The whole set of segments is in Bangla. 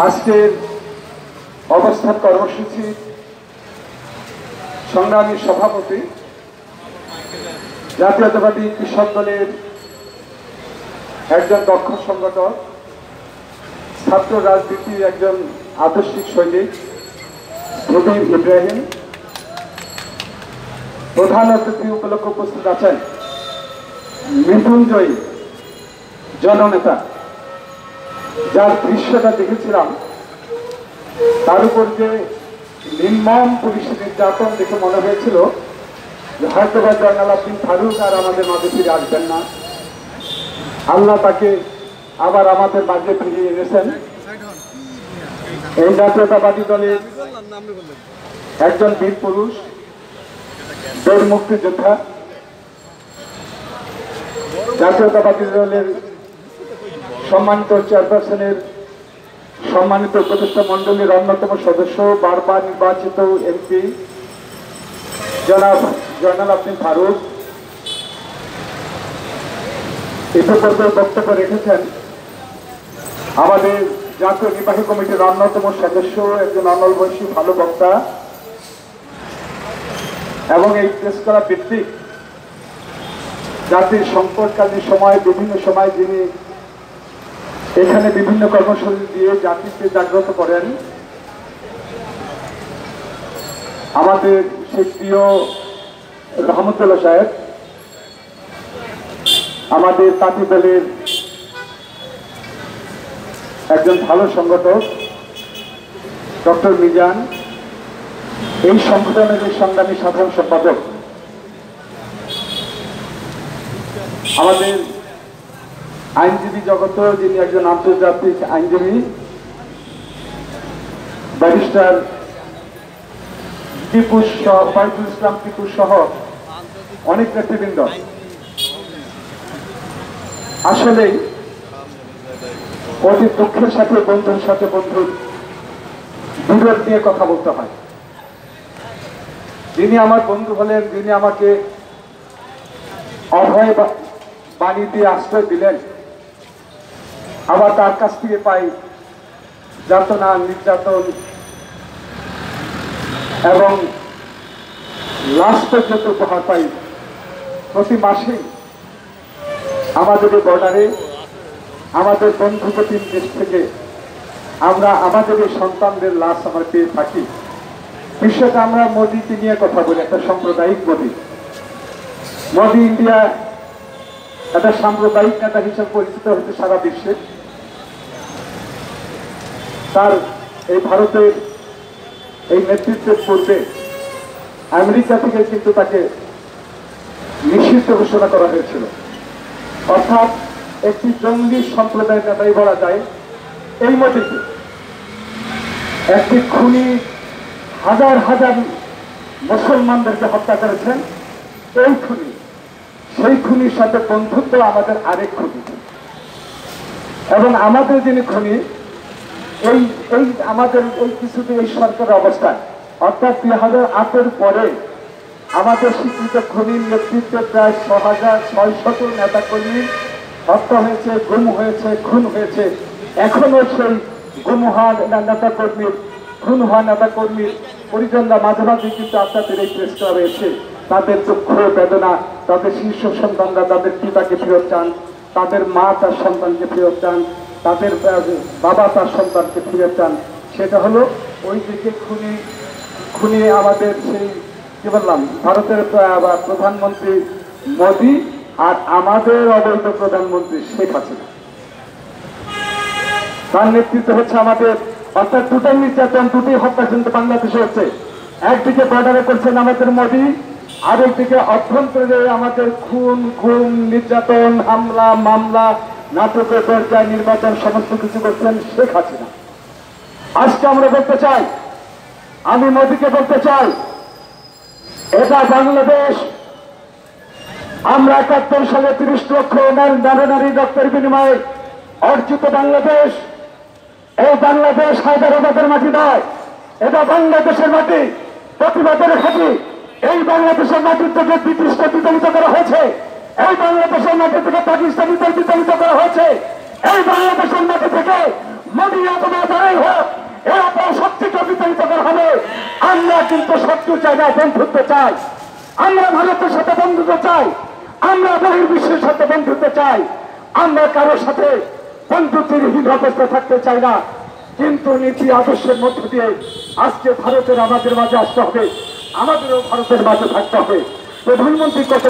আজকের অবস্থান কর্মসূচি সংগ্রামী সভাপতি জাতীয়তাবাদী কৃষক দলের একজন দক্ষ সংগঠক, ছাত্র রাজনীতির একজন আদর্শিক সৈনিক নবীর ইব্রাহিম প্রধান অতিথি উপলক্ষে উপস্থিত আছেন মৃত্যুঞ্জয়ী জননেতা, যার দৃশ্যটা দেখেছিলাম তার উপর যে নির্মম পুলিশের নির্যাতন দেখে মনে হয়েছিল যে হয়তোবা জয়নাল আবদিন ফারুক আর আমাদের মাঝে ফিরে আসবেন না। আল্লাহ তাকে আবার আমাদের মাঝে ফিরিয়ে এনেছেন। এই জাতীয়তাবাদী দলের একজন বীর পুরুষ, বীর মুক্তিযোদ্ধা, জাতীয়তাবাদী দলের সম্মানিত চেয়ারপারসনের সম্মানিত উপদেষ্টা মন্ডলীর অন্যতম সদস্য, বারবার নির্বাচিত এমপি জনাব জয়নাল আবদিন ফারুক ইতিপূর্বে বক্তব্য রেখেছেন। আমাদের জাতীয় নির্বাহী কমিটির অন্যতম সদস্য, একজন অনল বয়সী ভালো বক্তা এবং এই প্রেস করা ভিত্তিক জাতির সংকটকালীন সময় বিভিন্ন সময় যিনি এখানে বিভিন্ন কর্মসূচি দিয়ে জাতিকে জাগ্রত করেন, আমাদের সেই প্রিয় রহমতুল্লাহ সাহেব, আমাদের তাঁতি দলের একজন ভালো সংগঠক ডক্টর মিজান, এই সংগঠনের সংগ্রামী সাধারণ সম্পাদক, আমাদের আইনজীবী জগত যিনি একজন আন্তর্জাতিক আইনজীবী ব্যারিস্টার টিপু সহ, ফয়জুল ইসলাম টিপু সহ অনেক নেতৃবৃন্দ। আসলেই অতি দুঃখের সাথে বন্ধুর সাথে বন্ধুর বিরোধ নিয়ে কথা বলতে হয়। যিনি আমার বন্ধু হলেন, যিনি আমাকে অভয় বাণী দিয়ে আশ্রয় দিলেন, আবার তার কাছ থেকে পাই যাতনা, নির্যাতন এবং লাস্ট পর্যন্ত উপহার পাই। প্রতি মাসে আমাদের বর্ডারে আমাদের বন্ধুপ্রতি দেশ থেকে আমরা আমাদের এই সন্তানদের লাশ আমরা পেয়ে থাকি। বিশেষত আমরা মোদীকে নিয়ে কথা বলি, একটা সাম্প্রদায়িক মোদী। মোদী ইন্ডিয়া একটা সাম্প্রদায়িক নেতা হিসেবে পরিচিত হচ্ছে সারা বিশ্বে। তার এই ভারতের এই নেতৃত্বের পূর্বে আমেরিকা থেকে কিন্তু তাকে নিষিদ্ধ ঘোষণা করা হয়েছিল। অর্থাৎ একটি জঙ্গি সম্প্রদায়ের নেতাই বলা যায় এই মোদীকে। একটি খুনি হাজার হাজার মুসলমানদেরকে হত্যা করেছেন এই খুনি, সেই খুনির সাথে বন্ধুত্ব আমাদের আরেক খুনি। এবং আমাদের যিনি খুনি, এই এই আমাদের এই কিছুদিন এই সরকারের অবস্থায়, অর্থাৎ 2008-এর পরে আমাদের স্বীকৃত খুনির নেতৃত্বে প্রায় 6,600 নেতাকর্মী হত্যা হয়েছে, গুম হয়েছে, খুন হয়েছে। এখনো সেই গুম হওয়া নেতাকর্মীর, খুন হওয়া নেতাকর্মীর পরিজনরা মাঝে মাঝে কিন্তু আপনাদের এই প্রেস ক্লাবে এসে তাদের দুঃখ বেদনা, তাদের শীর্ষ সন্তানরা তাদের পিতাকে ফেরত চান, তাদের মা তার সন্তানকে ফেরত চান, তাদের বাবা তার সন্তানকে ফিরত চান। সেটা হলো ওই দিকে খুনি আমাদের সেই কি বললাম ভারতের প্রধানমন্ত্রী মোদী আর আমাদের অবৈধ প্রধানমন্ত্রী শেখ হাসিনা। তার নেতৃত্ব হচ্ছে আমাদের, অর্থাৎ দুটো নির্যাতন, দুটি হত্যা কিন্তু বাংলাদেশে হচ্ছে। একদিকে বর্ডারে করছেন আমাদের মোদী, আরেকদিকে অভ্যন্তরে আমাদের খুন, গুম, নির্যাতন, হামলা, মামলা, নাটকের পর্যায়ে নির্বাচন সমস্ত কিছু করছেন শেখ হাসিনা। আজকে আমরা বলতে চাই, আমি মোদীকে বলতে চাই, এটা বাংলাদেশ। আমরা 71 সালে 30 লক্ষ নারী রক্তের বিনিময়ে অর্জিত বাংলাদেশ। এই বাংলাদেশ হায়দ্রাবাদের মাটি নয়, এটা বাংলাদেশের মাটি, প্রতিবাদের ঘাঁটি। এই বাংলাদেশের মাটি থেকে ব্রিটিশকে বিতাড়িত করা হয়েছে, এই বাংলাদেশের মাটি থেকে পাকিস্তানিদের বিতাড়িত করা হয়েছে, এই বাংলাদেশের মাটি থেকে কিন্তু শত্রু চাই না, বন্ধুত্ব চাই। আমরা ভারতের সাথে বন্ধুত্ব চাই, আমরা বহির্বিশ্বের সাথে বন্ধুত্ব চাই, আমরা কারোর সাথে বন্ধুত্বহীন অবস্থা থাকতে চাই না। কিন্তু নীতি আদর্শের মধ্য দিয়ে আজকে ভারতের আমাদের মাঝে আসতে হবে, আমাদেরও ভারতের মাঝে থাকতে হবে। প্রধানমন্ত্রী কত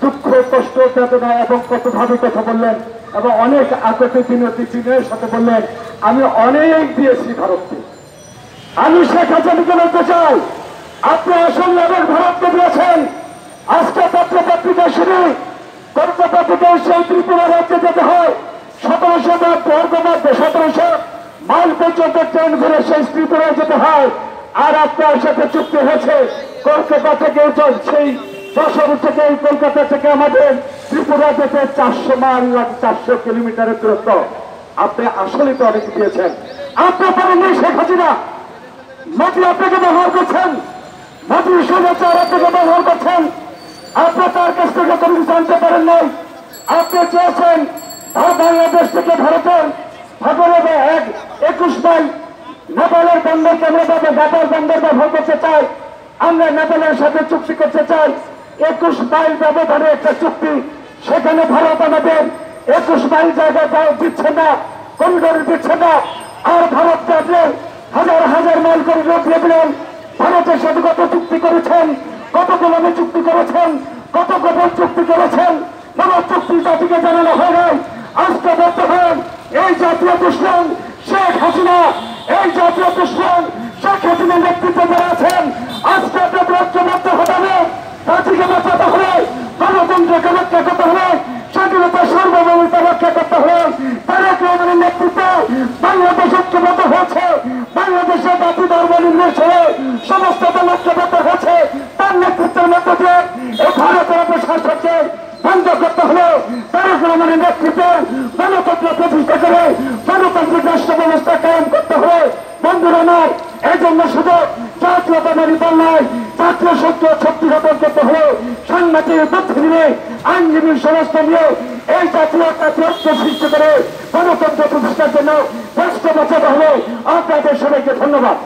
দুঃখ কষ্ট বেদনা এবং কত ভাবে কথা বললেন এবং অনেক আগতে বিনতি বিনয়ের সাথে বললেন, আমি অনেক দিয়েছি ভারতকে। আমি শেখ হাসিনাকে বলতে চাই, আপনি আসল অনেক ভারতকে দিয়েছেন। আজকে পত্রপত্রিকা শুনি, পত্রপত্রিকায় সেই ত্রিপুরা রাজ্যে যেতে হয় 1700 মাইল পর্যন্ত ট্রেন ঘুরে সেই ত্রিপুরায় যেতে হয়। আর আপনার সাথে চুক্তি হয়েছে কলকাতা থেকে সেই যশোর থেকে কলকাতা থেকে আমাদের ত্রিপুরা যেতে 400 মাইল 400 কিলোমিটারের দূরত্ব। আপনি আসলে তো অনেক দিয়েছেন, আপনার পারেননি শেখ হাসিনা। মোদী আপনাকে ব্যবহার করছেন, মোদী স্বৈরাচার আপনাকে ব্যবহার করছেন। আপনি তার কাছ থেকে কোনো জানতে পারেন নাই। আপনি চেয়েছেন বাংলাদেশ থেকে ভারতের ভাগরে 21 মাইল নেপালের বন্দরকে আমরা নেপাল বন্দর ব্যবহার করতে চাই। আমরা নেপালের সাথে চুক্তি করতে চাই 21 মাইল ব্যবধানে একটা চুক্তি। সেখানে ভারত আমাদের 21 মাইল জায়গায় দিচ্ছে না, করিডোর দিচ্ছে না। আর ভারতকে আপনি হাজার হাজার মাইল করিডোর দিয়ে দিলেন। ভারতের সাথে কত চুক্তি করেছেন, কত কলমে চুক্তি করেছেন, কত গোপন চুক্তি করেছেন, কোন চুক্তি জাতিকে জানানো হয় নাই। আজকে বলতে হয় এই জাতীয় দুশ্মন শেখ হাসিনা, এই জাতীয় দুশ্মন শেখ হাসিনার নেতৃত্বে যারা আছেন, আজকে আপনাদের ঐক্যবদ্ধ হতে হবে, জাতিকে বাঁচাতে হবে, গণতন্ত্রকে রক্ষা করতে হবে, স্বাধীনতা সার্বভৌমতা রক্ষা করতে হবে। তারেক রহমানের নেতৃত্বে বাংলাদেশ ঐক্যবদ্ধ হয়েছে, বাংলাদেশের জাতি ধর্ম নির্বিশেষে সমস্ত দল ঐক্যবদ্ধ হয়েছে। তার নেতৃত্বের মধ্য দিয়ে এই ভারতের প্রশাসনকে বন্ধ করতে হলে তারেক রহমানের নেতৃত্বে গণতন্ত্র প্রতিষ্ঠা করে গণতান্ত্রিক রাষ্ট্র ব্যবস্থা কায়েম করতে হবে। বন্ধুরা নয়, এই জন্য শুধু জাতীয়তাবাদী দল নয়, জাতীয় শক্তি গঠন করতে হলে সাংবাদিক বুদ্ধিজীবী আইনজীবীর সমস্ত নিয়ে এই জাতীয় ঐক্য সৃষ্টি করে গণতন্ত্র প্রতিষ্ঠার জন্য রাষ্ট্র বাঁচাতে হলে আপনাদের সবাইকে ধন্যবাদ।